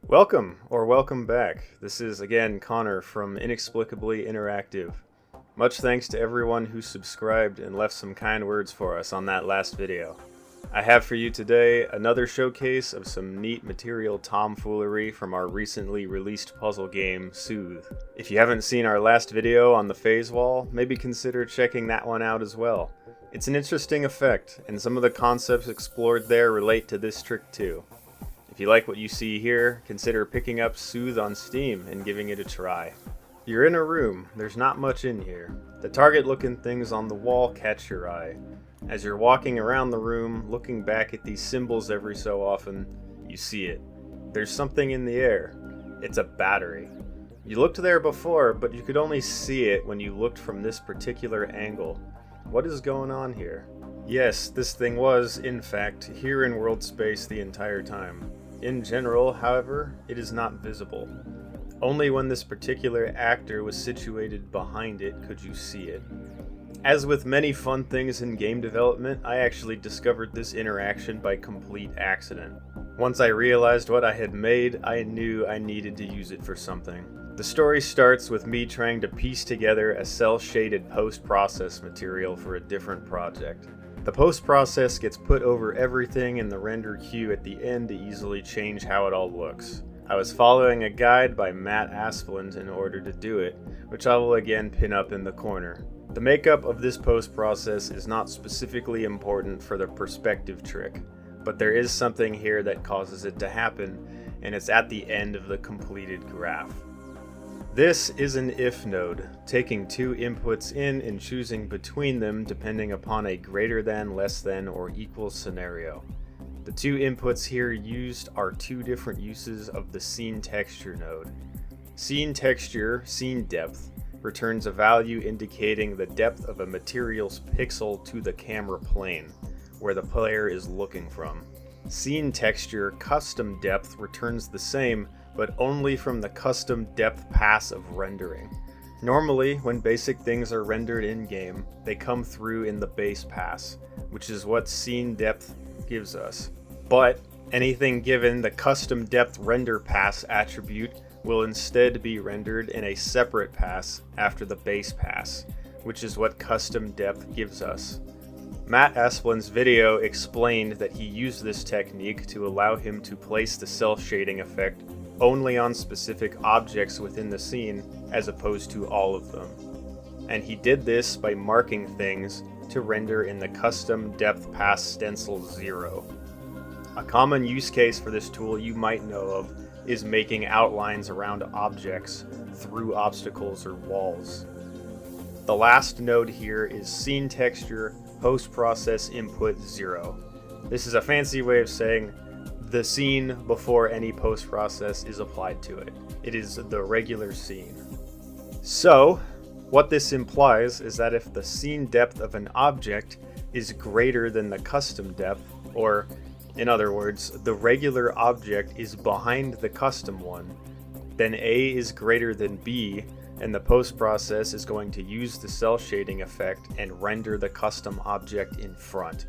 Welcome back. This is again Connor from Inexplicably Interactive. Much thanks to everyone who subscribed and left some kind words for us on that last video. I have for you today another showcase of some neat material tomfoolery from our recently released puzzle game, Soothe. If you haven't seen our last video on the phase wall, maybe consider checking that one out as well. It's an interesting effect, and some of the concepts explored there relate to this trick too. If you like what you see here, consider picking up Soothe on Steam and giving it a try. You're in a room, there's not much in here. The target-looking things on the wall catch your eye. As you're walking around the room, looking back at these symbols every so often, you see it. There's something in the air. It's a battery. You looked there before, but you could only see it when you looked from this particular angle. What is going on here? Yes, this thing was, in fact, here in world space the entire time. In general, however, it is not visible. Only when this particular actor was situated behind it could you see it. As with many fun things in game development, I actually discovered this interaction by complete accident. Once I realized what I had made, I knew I needed to use it for something. The story starts with me trying to piece together a cel-shaded post-process material for a different project. The post-process gets put over everything in the render queue at the end to easily change how it all looks. I was following a guide by Matt Asplund in order to do it, which I will again pin up in the corner. The makeup of this post-process is not specifically important for the perspective trick, but there is something here that causes it to happen, and it's at the end of the completed graph. This is an if node, taking two inputs in and choosing between them depending upon a greater than, less than, or equal scenario. The two inputs here used are two different uses of the scene texture node. Scene texture, scene depth, returns a value indicating the depth of a material's pixel to the camera plane, where the player is looking from. Scene texture, custom depth returns the same, but only from the custom depth pass of rendering. Normally, when basic things are rendered in-game, they come through in the base pass, which is what scene depth gives us. But anything given the custom depth render pass attribute will instead be rendered in a separate pass after the base pass, which is what custom depth gives us. Matt Asplund's video explained that he used this technique to allow him to place the self-shading effect only on specific objects within the scene as opposed to all of them. And he did this by marking things to render in the custom depth pass stencil 0. A common use case for this tool you might know of is making outlines around objects through obstacles or walls. The last node here is scene texture post-process input 0. This is a fancy way of saying the scene before any post-process is applied to it. It is the regular scene. So, what this implies is that if the scene depth of an object is greater than the custom depth, or in other words, the regular object is behind the custom one, then A is greater than B, and the post-process is going to use the cel-shading effect and render the custom object in front.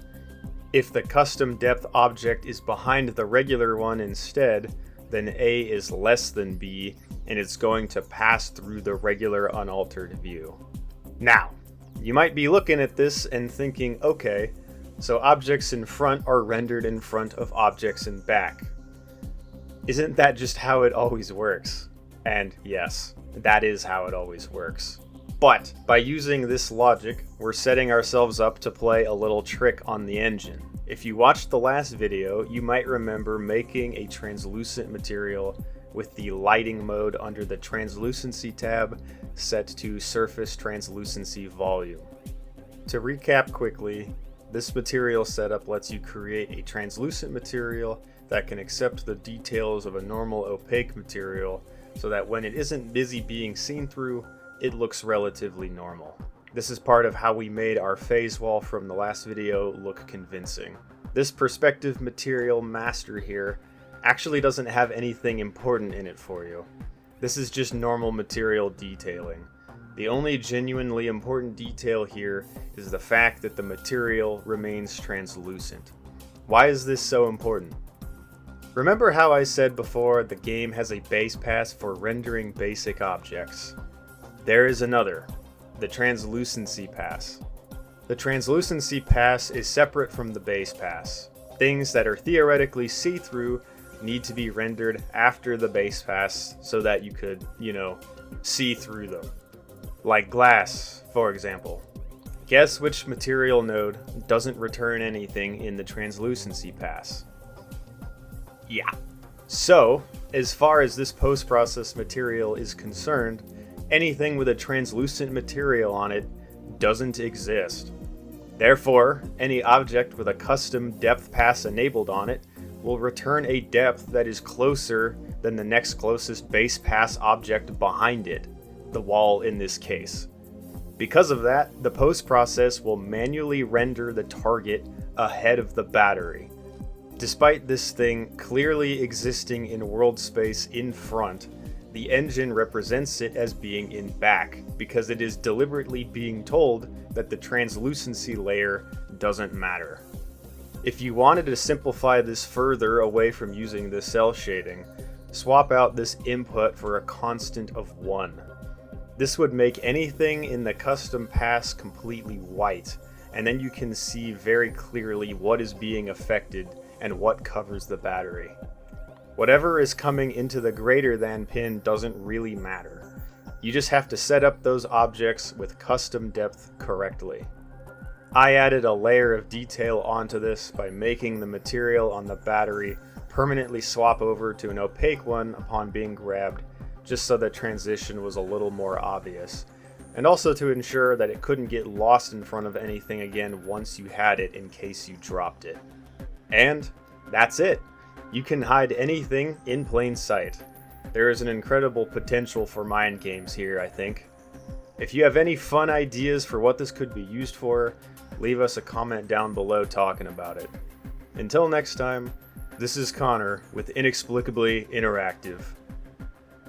If the custom depth object is behind the regular one instead, then A is less than B, and it's going to pass through the regular unaltered view. Now, you might be looking at this and thinking, okay, so objects in front are rendered in front of objects in back. Isn't that just how it always works? And yes, that is how it always works. But by using this logic, we're setting ourselves up to play a little trick on the engine. If you watched the last video, you might remember making a translucent material with the lighting mode under the translucency tab set to surface translucency volume. To recap quickly, this material setup lets you create a translucent material that can accept the details of a normal opaque material so that when it isn't busy being seen through, it looks relatively normal. This is part of how we made our phase wall from the last video look convincing. This perspective material master here actually doesn't have anything important in it for you. This is just normal material detailing. The only genuinely important detail here is the fact that the material remains translucent. Why is this so important? Remember how I said before the game has a base pass for rendering basic objects? There is another, the translucency pass. The translucency pass is separate from the base pass. Things that are theoretically see-through need to be rendered after the base pass so that you could, see through them. Like glass, for example. Guess which material node doesn't return anything in the translucency pass? Yeah. So, as far as this post-process material is concerned, anything with a translucent material on it doesn't exist. Therefore, any object with a custom depth pass enabled on it will return a depth that is closer than the next closest base pass object behind it, the wall in this case. Because of that, the post process will manually render the target ahead of the battery. Despite this thing clearly existing in world space in front, the engine represents it as being in back because it is deliberately being told that the translucency layer doesn't matter. If you wanted to simplify this further away from using the cell shading, swap out this input for a constant of 1. This would make anything in the custom pass completely white, and then you can see very clearly what is being affected and what covers the battery. Whatever is coming into the greater than pin doesn't really matter. You just have to set up those objects with custom depth correctly. I added a layer of detail onto this by making the material on the battery permanently swap over to an opaque one upon being grabbed, just so the transition was a little more obvious, and also to ensure that it couldn't get lost in front of anything again once you had it in case you dropped it. And that's it! You can hide anything in plain sight. There is an incredible potential for mind games here, I think. If you have any fun ideas for what this could be used for, leave us a comment down below talking about it. Until next time, this is Connor with Inexplicably Interactive.